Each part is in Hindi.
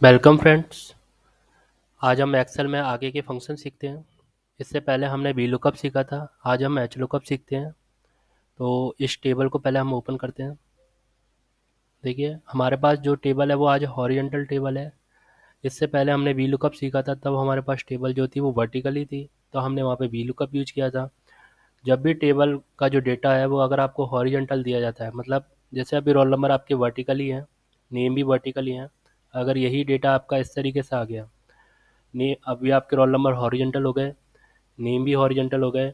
Welcome friends. आज हम एक्सेल में आगे के फंक्शन सीखते हैं। इससे पहले हमने वी लुकअप सीखा था। आज हम एच लुकअप सीखते हैं। तो इस टेबल को पहले हम ओपन करते हैं। देखिए हमारे पास जो टेबल है वो आज हॉरिजॉन्टल टेबल है। इससे पहले हमने वी लुकअप सीखा था, तब हमारे पास टेबल जो थी वो वर्टिकली थी, तो हमने वहाँ पे वी लुकअप यूज किया था। जब भी टेबल का जो डेटा है वो अगर आपको हॉरिजॉन्टल दिया जाता है, मतलब जैसे अभी रोल नंबर आपके वर्टिकली हैं, नेम भी वर्टिकली हैं, अगर यही डेटा आपका इस तरीके से आ गया, ने अभी आपके रोल नंबर हॉरिजॉन्टल हो गए, नेम भी हॉरिजॉन्टल हो गए,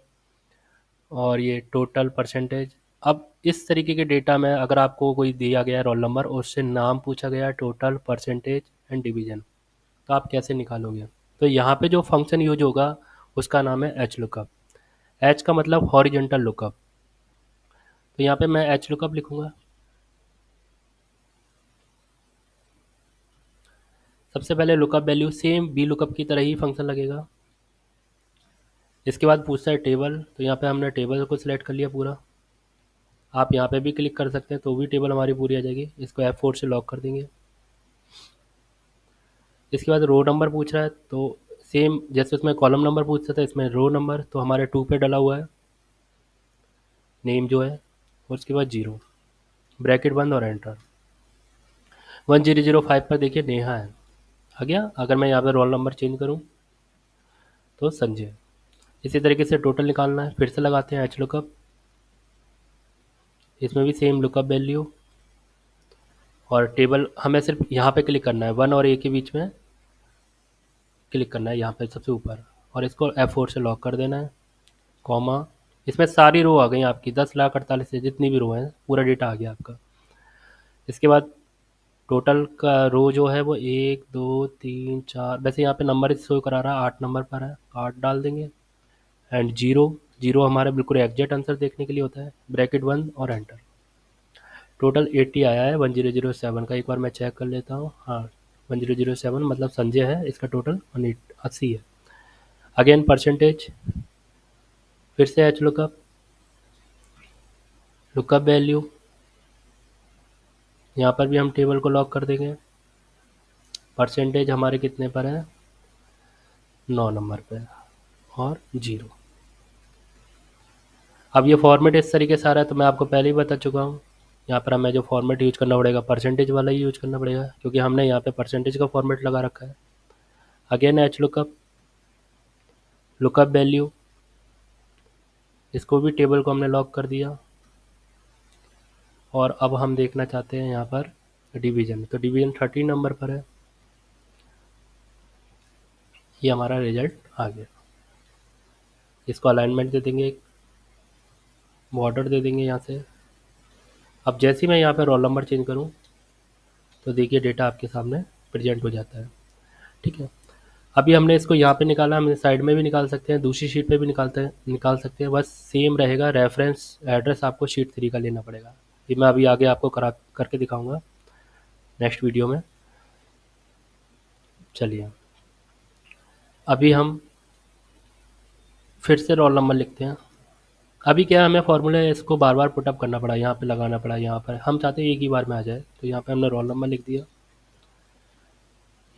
और ये टोटल परसेंटेज। अब इस तरीके के डेटा में अगर आपको कोई दिया गया रोल नंबर और उससे नाम पूछा गया, टोटल परसेंटेज एंड डिवीजन, तो आप कैसे निकालोगे? तो यहाँ पे जो फंक्शन यूज होगा उसका नाम है एच लुकअप। एच का मतलब हॉरिजॉन्टल लुकअप। तो यहाँ पे मैं एच लुकअप लिखूंगा। सबसे पहले lookup value same B lookup की तरह ही फंक्शन लगेगा। इसके बाद पूछता है टेबल, तो यहाँ पे हमने टेबल को सिलेक्ट कर लिया पूरा। आप यहाँ पे भी क्लिक कर सकते हैं तो भी टेबल हमारी पूरी आ जाएगी। इसको F4 से लॉक कर देंगे। इसके बाद रो नंबर पूछ रहा है, तो सेम जैसे उसमें कॉलम नंबर पूछता था, इसमें रो नंबर, तो हमारे 2 पे डला हुआ है नेम जो है। और उसके बाद जीरो, ब्रैकेट बंद और एंटर। 1005 पर देखिए नेहा है, आ गया। अगर मैं यहाँ पे रोल नंबर चेंज करूँ तो संजय। इसी तरीके से टोटल निकालना है, फिर से लगाते हैं एच लुकअप। इसमें भी सेम लुकअप वैल्यू, और टेबल हमें सिर्फ यहाँ पे क्लिक करना है, 1 और ए के बीच में क्लिक करना है, यहाँ पे सबसे ऊपर, और इसको F4 से लॉक कर देना है, कॉमा। इसमें सारी रो आ गई आपकी, 10,48,000 से जितनी भी रो हैं पूरा डेटा आ गया आपका। इसके बाद टोटल का रो जो है वो 1 2 3 4, वैसे यहाँ पे नंबर शो करा रहा है 8 नंबर पर है, 8 डाल देंगे। एंड जीरो, जीरो हमारे बिल्कुल एग्जैक्ट आंसर देखने के लिए होता है, ब्रैकेट बंद और एंटर। टोटल 80 आया है 1007 का। एक बार मैं चेक कर लेता हूँ। हाँ, 1007 मतलब संजय है, इसका टोटल 180 है। अगेन परसेंटेज, फिर से एच लुकअप, लुकअप वैल्यू, यहाँ पर भी हम टेबल को लॉक कर देंगे। परसेंटेज हमारे कितने पर है, 9 नंबर पे, और जीरो। अब ये फॉर्मेट इस तरीके से आ रहा है, तो मैं आपको पहले ही बता चुका हूँ। यहाँ पर हमें जो फॉर्मेट यूज करना पड़ेगा परसेंटेज वाला ही यूज करना पड़ेगा, क्योंकि हमने यहाँ पे परसेंटेज का फॉर्मेट लगा रखा है। Again H lookup, lookup value, इसको भी टेबल को हमने लॉक कर दिया। और अब हम देखना चाहते हैं यहाँ पर डिवीजन, तो डिवीजन 13 नंबर पर है। ये हमारा रिजल्ट आ गया। इसको अलाइनमेंट दे देंगे, एक बॉर्डर दे देंगे यहाँ से। अब जैसे ही मैं यहाँ पे रोल नंबर चेंज करूँ तो देखिए डेटा आपके सामने प्रेजेंट हो जाता है। ठीक है, अभी हमने इसको यहाँ पे निकाला, हम साइड में भी निकाल सकते हैं, दूसरी शीट पे भी निकाल सकते हैं, बस सेम रहेगा। रेफरेंस एड्रेस आपको शीट 3 का लेना पड़ेगा। ये मैं अभी आगे आपको करा करके दिखाऊंगा नेक्स्ट वीडियो में। चलिए अभी हम फिर से रोल नंबर लिखते हैं। अभी क्या है, हमें फॉर्मूला इसको बार बार पुटअप करना पड़ा, यहाँ पे लगाना पड़ा, यहाँ पर हम चाहते हैं एक ही बार में आ जाए, तो यहाँ पे हमने रोल नंबर लिख दिया।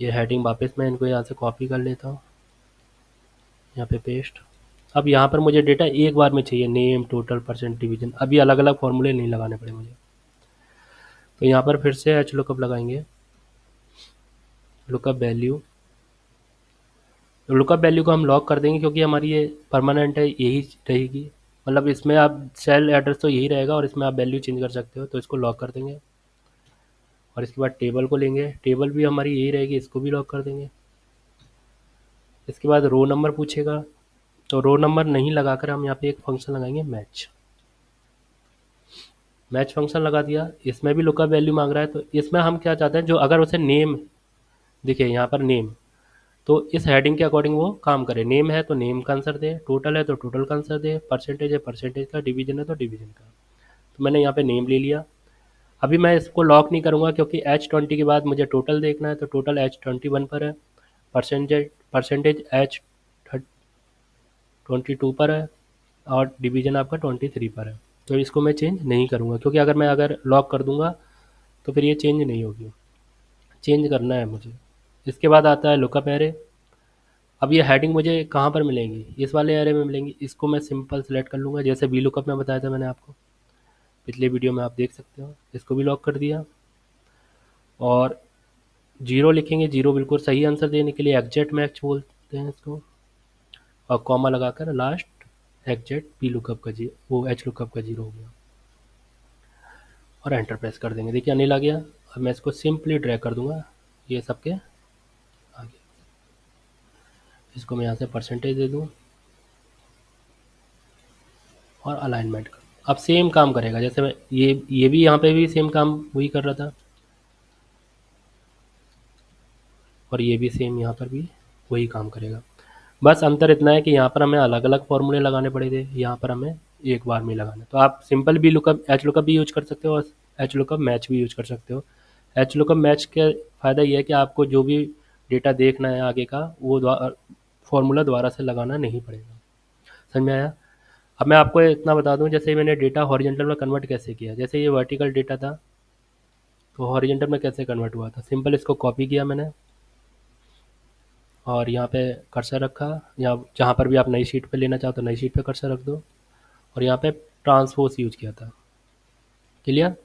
ये हेडिंग वापस मैं इनको यहाँ से कॉपी कर लेता हूँ, यहाँ पे पेस्ट। अब यहाँ पर मुझे डेटा एक बार में चाहिए, नेम, टोटल, परसेंट, डिवीजन। अभी अलग अलग फॉर्मूले नहीं लगाने पड़े मुझे। तो यहाँ पर फिर से एच लुकअप लगाएंगे, लुकअप वैल्यू। लुकअप वैल्यू को हम लॉक कर देंगे, क्योंकि हमारी ये परमानेंट है, यही रहेगी। मतलब इसमें आप सेल एड्रेस तो यही रहेगा, और इसमें आप वैल्यू चेंज कर सकते हो, तो इसको लॉक कर देंगे। और इसके बाद टेबल को लेंगे, टेबल भी हमारी यही रहेगी, इसको भी लॉक कर देंगे। इसके बाद रो नंबर पूछेगा, तो रो नंबर नहीं लगाकर हम यहाँ पे एक फंक्शन लगाएंगे, मैच। मैच फंक्शन लगा दिया। इसमें भी लुकअप वैल्यू मांग रहा है, तो इसमें हम क्या चाहते हैं, जो अगर उसे नेम, देखिए यहाँ पर नेम, तो इस हेडिंग के अकॉर्डिंग वो काम करे। नेम है तो नेम का आंसर दे, टोटल है तो टोटल का आंसर दे, परसेंटेज है परसेंटेज का, डिवीजन है तो डिवीजन का। तो मैंने यहाँ पे नेम ले लिया। अभी मैं इसको लॉक नहीं करूँगा, क्योंकि H20 के बाद मुझे टोटल देखना है, तो टोटल H21 पर है, परसेंटेज परसेंटेज H22 पर है, और डिवीजन आपका 23 पर है। तो इसको मैं चेंज नहीं करूँगा, क्योंकि अगर लॉक कर दूँगा तो फिर ये चेंज नहीं होगी। चेंज करना है मुझे। इसके बाद आता है लुकअप एरे। अब ये हेडिंग मुझे कहाँ पर मिलेंगी, इस वाले एरे में मिलेंगी। इसको मैं सिंपल सेलेक्ट कर लूँगा, जैसे वी लुकअप में बताया था मैंने आपको, पिछले वीडियो में आप देख सकते हो। इसको भी लॉक कर दिया और जीरो लिखेंगे, जीरो बिल्कुल सही आंसर देने के लिए एग्जैक्ट मैच बोलते हैं इसको, और कॉमा लगाकर लास्ट एग्जैक्ट पी लुकअप का जी वो एच लुकअप का जीरो हो गया, और एंटर प्रेस कर देंगे। देखिए अनिल आ गया। अब मैं इसको सिंपली ड्रैग कर दूंगा ये सबके आगे। इसको मैं यहाँ से परसेंटेज दे दूँ और अलाइनमेंट कर। अब सेम काम करेगा, जैसे मैं ये भी यहाँ पे भी सेम काम वही कर रहा था, और ये भी सेम यहाँ पर भी वही काम करेगा। बस अंतर इतना है कि यहाँ पर हमें अलग अलग फार्मूले लगाने पड़े थे, यहाँ पर हमें एक बार में लगाना। तो आप सिंपल भी लुकअप एच लुकअप भी यूज कर सकते हो और एच लुकअप मैच भी यूज कर सकते हो। एच लुकअप मैच का फ़ायदा ये है कि आपको जो भी डेटा देखना है आगे का, वो फार्मूला दोबारा से लगाना नहीं पड़ेगा। समझ में आया? अब मैं आपको इतना बता दूं, जैसे मैंने डेटा हॉरिजेंटल में कन्वर्ट कैसे किया। जैसे ये वर्टिकल डेटा था, तो हॉरिजेंटल में कैसे कन्वर्ट हुआ था। सिंपल इसको कॉपी किया मैंने और यहाँ पे कर्सर रखा, या जहाँ पर भी आप नई शीट पे लेना चाहो तो नई शीट पे कर्सर रख दो, और यहाँ पे ट्रांसपोज यूज किया था। क्लियर?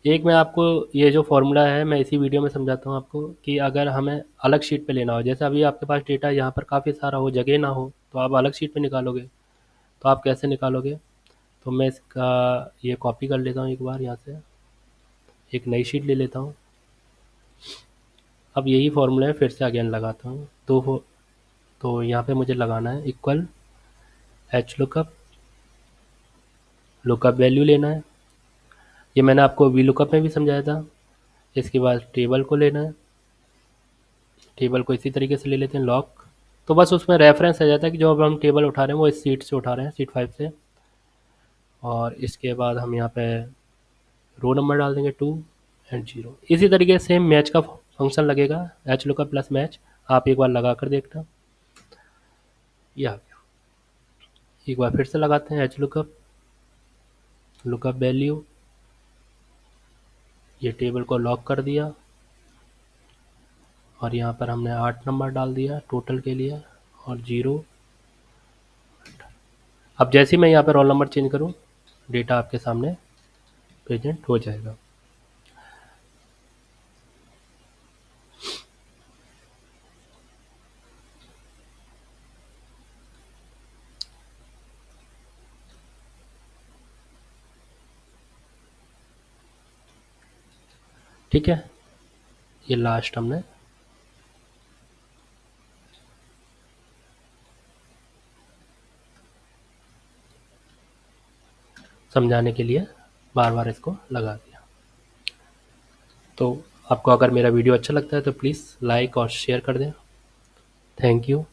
एक मैं आपको ये जो फॉर्मूला है मैं इसी वीडियो में समझाता हूँ आपको, कि अगर हमें अलग शीट पे लेना हो, जैसे अभी आपके पास डेटा यहाँ पर काफ़ी सारा हो, जगह ना हो, तो आप अलग शीट पे निकालोगे। तो आप कैसे निकालोगे, तो मैं इसका ये कॉपी कर लेता हूँ एक बार, यहाँ से एक नई शीट ले लेता हूँ। अब यही फार्मूला है, फिर से अगेन लगाता हूँ। तो यहाँ पे मुझे लगाना है equal H lookup, lookup value लेना है। ये मैंने आपको वी लुकअप में भी समझाया था। इसके बाद टेबल को लेना है, टेबल को इसी तरीके से ले लेते हैं लॉक। तो बस उसमें रेफरेंस आ जाता है कि जो अब हम टेबल उठा रहे हैं वो इस सीट से उठा रहे हैं, सीट 5 से। और इसके बाद हम यहाँ पे रो नंबर डाल देंगे 2 एंड 0। इसी तरीके से मैच का फंक्शन लगेगा, एच लुकअप प्लस मैच। आप एक बार लगा कर देखना। ये आ गया। एक बार फिर से लगाते हैं एच लुकअप, लुकअप वैल्यू, ये टेबल को लॉक कर दिया और यहाँ पर हमने 8 नंबर डाल दिया टोटल के लिए, और 0। अब जैसे ही मैं यहाँ पर रोल नंबर चेंज करूँ, डेटा आपके सामने प्रेजेंट हो जाएगा। ठीक है, ये लास्ट हमने समझाने के लिए बार बार इसको लगा दिया। तो आपको अगर मेरा वीडियो अच्छा लगता है तो प्लीज़ लाइक और शेयर कर दें। Thank you.